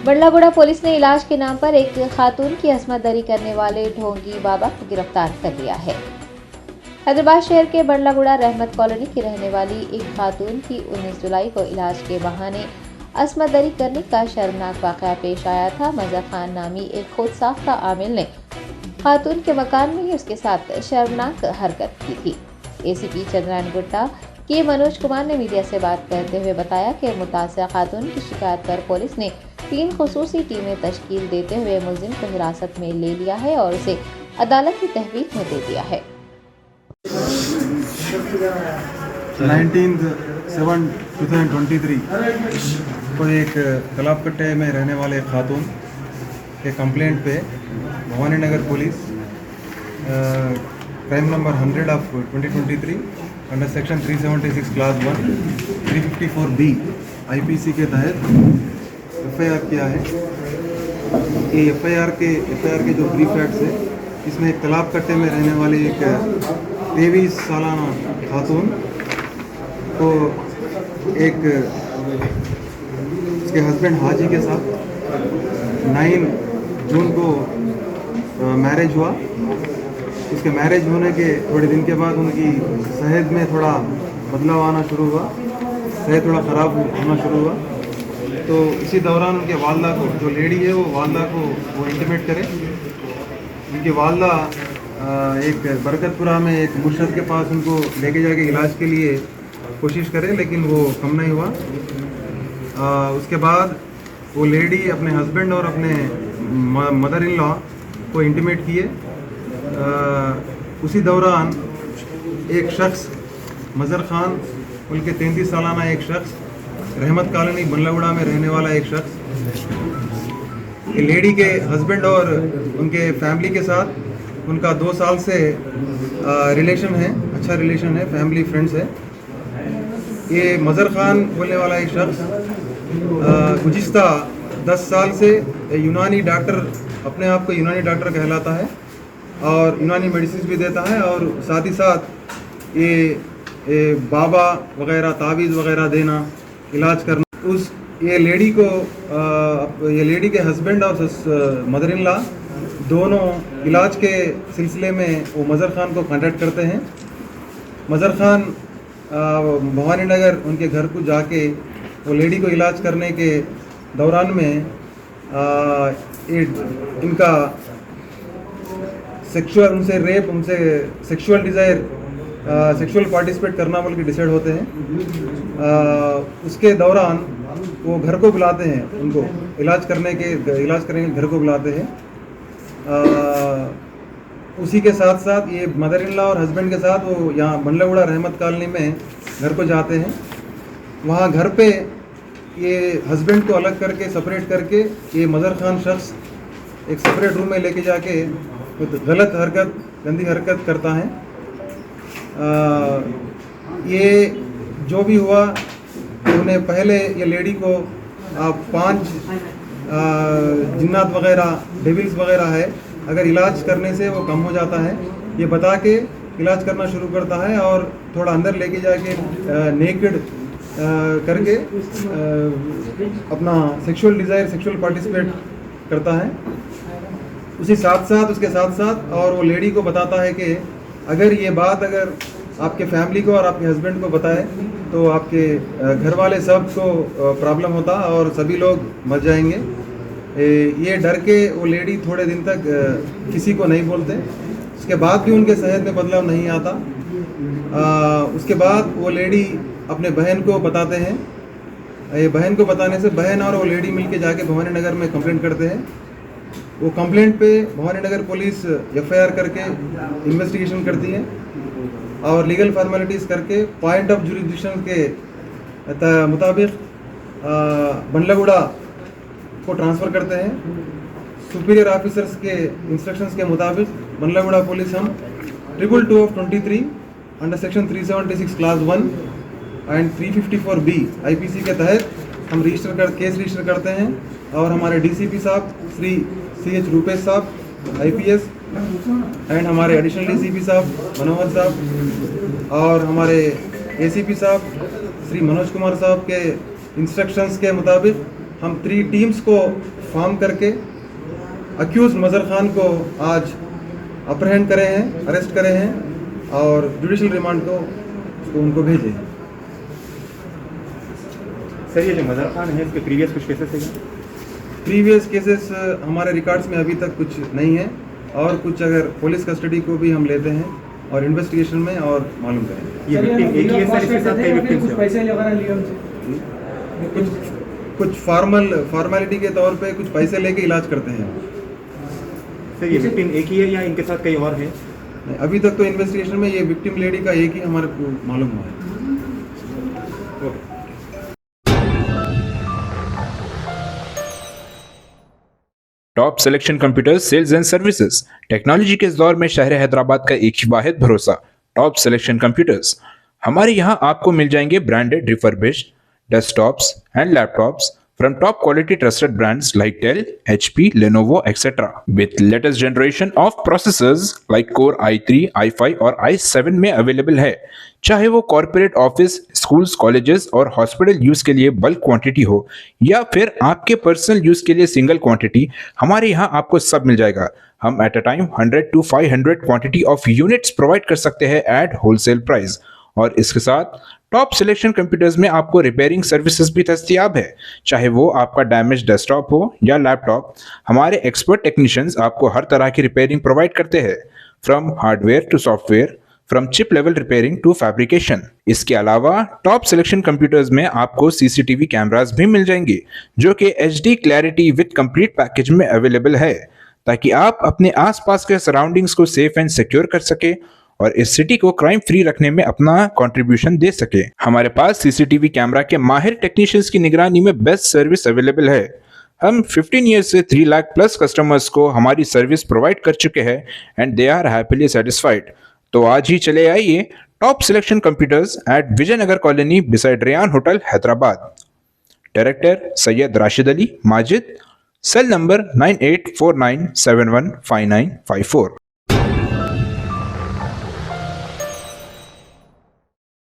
Bandlaguda police ने इलाज के नाम पर एक खातून की अस्मत दरी करने वाले ढोंगी बाबा को गिरफ्तार कर लिया है। हैदराबाद शहर के बंडलागुड़ा रहमत कॉलोनी की रहने वाली एक खातून की 19 जुलाई को इलाज के बहाने अस्मत दरी करने का शर्मनाक वाक़या पेश आया था। मजहर खान नामी एक खुद साख्ता आमिल ने खातून के मकान में ही उसके साथ शर्मनाक हरकत की थी। एसीपी चंद्रायन गुट्टा के मनोज कुमार ने मीडिया से बात करते हुए बताया कि मुतासिर खातून की शिकायत पर पुलिस ने 3 खुसूसी टीमें तश्कील देते हुए मुलजिम को हिरासत में ले लिया है और उसे अदालत की तहवील में दे दिया है। 19/7/2023 को एक तालाबकट्टे में रहने वाले खातून के कंप्लेंट पे Bhawani Nagar police crime number 100 of 2023 under section 376 class 1 354B IPC के तहत FIR किया है। ये FIR के जो प्री फैक्ट्स है, इसमें एक तालाबकट्टे में रहने वाले एक 23 सालाना खातून को एक उसके हस्बैंड हाजी के साथ 9 जून को मैरिज हुआ। उसके मैरिज होने के थोड़े दिन के बाद उनकी सेहत में थोड़ा बदलाव आना शुरू हुआ, सेहत थोड़ा ख़राब होना शुरू हुआ। तो इसी दौरान उनके वालदा को, जो लेडी है वो वालदा को वो इंटीमेट करे। उनकी वालदा एक बरकतपुरा में एक मुर्शद के पास उनको लेके जाके इलाज के लिए कोशिश करे, लेकिन वो कम नहीं हुआ। उसके बाद वो लेडी अपने हस्बैंड और अपने मदर इन लॉ को इंटीमेट किए। उसी दौरान एक शख्स मजहर खान उनके 33 सालाना एक शख्स रहमत कॉलोनी बंडलागुड़ा में रहने वाला एक शख्स लेडी के हस्बैंड और उनके फैमिली के साथ उनका 2 साल से रिलेशन है, अच्छा रिलेशन है, फैमिली फ्रेंड्स है। ये मजहर खान बोलने वाला एक शख्स गुज़िश्ता 10 साल से यूनानी डॉक्टर, अपने आप को यूनानी डॉक्टर कहलाता है और यूनानी मेडिसिन भी देता है और साथ ही साथ ये बाबा वगैरह तावीज़ वगैरह देना, इलाज करना। ये लेडी को ये लेडी के हस्बैंड और मदर इन लॉ दोनों इलाज के सिलसिले में वो मजहर खान को कांटेक्ट करते हैं। मजहर खान भवानी नगर उनके घर को जाके वो लेडी को इलाज करने के दौरान में इनका सेक्सुअल, उनसे रेप, उनसे सेक्सुअल डिज़ायर, सेक्सुअल पार्टिसिपेट करना बोल के डिसाइड होते हैं। उसके दौरान वो घर को बुलाते हैं, उनको इलाज करने के घर को बुलाते हैं। उसी के साथ साथ ये मदर इन लॉ और हस्बैंड के साथ वो यहाँ बंडलागुड़ा रहमत कॉलोनी में घर को जाते हैं। वहाँ घर पे ये हस्बैंड को अलग करके, सेपरेट करके, ये मजहर खान शख्स एक सेपरेट रूम में लेके जाके गलत हरकत, गंदी हरकत करता है। ये जो भी हुआ, उन्हें पहले ये लेडी को 5 जिन्नात वगैरह, डेविल्स वगैरह है, अगर इलाज करने से वो कम हो जाता है, ये बता के इलाज करना शुरू करता है और थोड़ा अंदर लेके जाके नेकेड करके अपना सेक्सुअल डिज़ायर, सेक्सुअल पार्टिसिपेट करता है। उसके साथ साथ और वो लेडी को बताता है कि अगर ये बात अगर आपके फैमिली को और आपके हस्बैंड को बताए तो आपके घर वाले सब को प्रॉब्लम होता और सभी लोग मर जाएंगे। ये डर के वो लेडी थोड़े दिन तक किसी को नहीं बोलते। उसके बाद भी उनके सेहत में बदलाव नहीं आता। उसके बाद वो लेडी अपने बहन को बताते हैं। ये बहन को बताने से बहन और वो लेडी मिलके जाके भवानी नगर में कंप्लेंट करते हैं। वो कंप्लेंट पे भवानी नगर पुलिस FIR करके इन्वेस्टिगेशन करती है और लीगल फॉर्मेलिटीज़ करके पॉइंट ऑफ जुरिडिक्शन के मुताबिक बंडलागुड़ा को ट्रांसफ़र करते हैं। सुपीरियर ऑफिसर्स के इंस्ट्रक्शंस के मुताबिक बंडलागुड़ा पुलिस हम 222 of 23 under section 376 class 1 and 354B IPC के तहत हम केस रजिस्टर करते हैं और हमारे DCP साहब श्री CH रूपेश साहब IPS एंड हमारे एडिशनल DCP साहब मनोहर साहब और हमारे ACP साहब श्री मनोज कुमार साहब के इंस्ट्रक्शंस के मुताबिक हम 3 टीम्स को फॉर्म करके अक्यूज मज़हर खान को आज अप्रहेंड करे हैं, अरेस्ट करे हैं और जुडिशल रिमांड को उनको भेजे हैं। सर ये जो मज़हर खान है इसके प्रीवियस कुछ केसेस है क्या? प्रीवियस केसेस हमारे रिकॉर्ड्स में अभी तक कुछ नहीं है और कुछ अगर पुलिस कस्टडी को भी हम लेते हैं और इन्वेस्टिगेशन में और मालूम करेंगे। ये विक्टिम एक ही है सर, इसके साथ कई विक्टिम्स हैं? पैसे वगैरह लिए उनसे? कुछ फॉर्मेलिटी के तौर पे कुछ पैसे लेके इलाज करते हैं। सर ये विक्टिम एक ही है या इनके साथ कई और हैं? नहीं, अभी तक तो इन्वेस्टिगेशन में ये विक्टिम लेडी का एक ही हमारे को मालूम हुआ है। Okay. Top selection computers sales and services. Technology के इस दौर में शहर हैदराबाद का एक ही वाहिद भरोसा टॉप सिलेक्शन कंप्यूटर्स। हमारे यहाँ आपको मिल जाएंगे branded refurbished desktops and laptops from top quality trusted brands like Dell, HP, Lenovo, etc. with latest generation of processors like Core i3, i5 और i7 में अवेलेबल है। चाहे वो कॉर्पोरेट ऑफिस, स्कूल्स, कॉलेजेस और हॉस्पिटल यूज के लिए bulk quantity हो या फिर आपके पर्सनल यूज के लिए सिंगल क्वांटिटी, हमारे यहाँ आपको सब मिल जाएगा। हम at a time 100 to 500 quantity of units provide कर सकते हैं एट होलसेल प्राइस। और इसके साथ टॉप सिलेक्शन कंप्यूटर्स में आपको रिपेयरिंग सर्विसेज भी दस्तयाब है। चाहे वो आपका डैमेज डेस्कटॉप हो या लैपटॉप, हमारे एक्सपर्ट टेक्नीशियंस आपको हर तरह की रिपेयरिंग प्रोवाइड करते हैं, from hardware to software, from chip level repairing to fabrication. इसके अलावा टॉप सिलेक्शन कंप्यूटर्स में आपको सीसीटीवी कैमरास भी मिल जाएंगे जो कि HD clarity with complete package में अवेलेबल है, ताकि आप अपने आसपास के सराउंडिंग्स को सेफ एंड सिक्योर कर सके और इस सिटी को क्राइम फ्री रखने में अपना कंट्रीब्यूशन दे सके। हमारे पास सीसीटीवी कैमरा के माहिर टेक्नीशियंस की निगरानी में बेस्ट सर्विस अवेलेबल है। हम 15 ईयर्स से 3 लाख प्लस कस्टमर्स को हमारी सर्विस प्रोवाइड कर चुके हैं and they are happily satisfied. तो आज ही चले आइए top selection computers at Vijayanagar colony beside Rayan hotel Hyderabad. Director Syed Rashid Ali Majid, cell number 9849715954।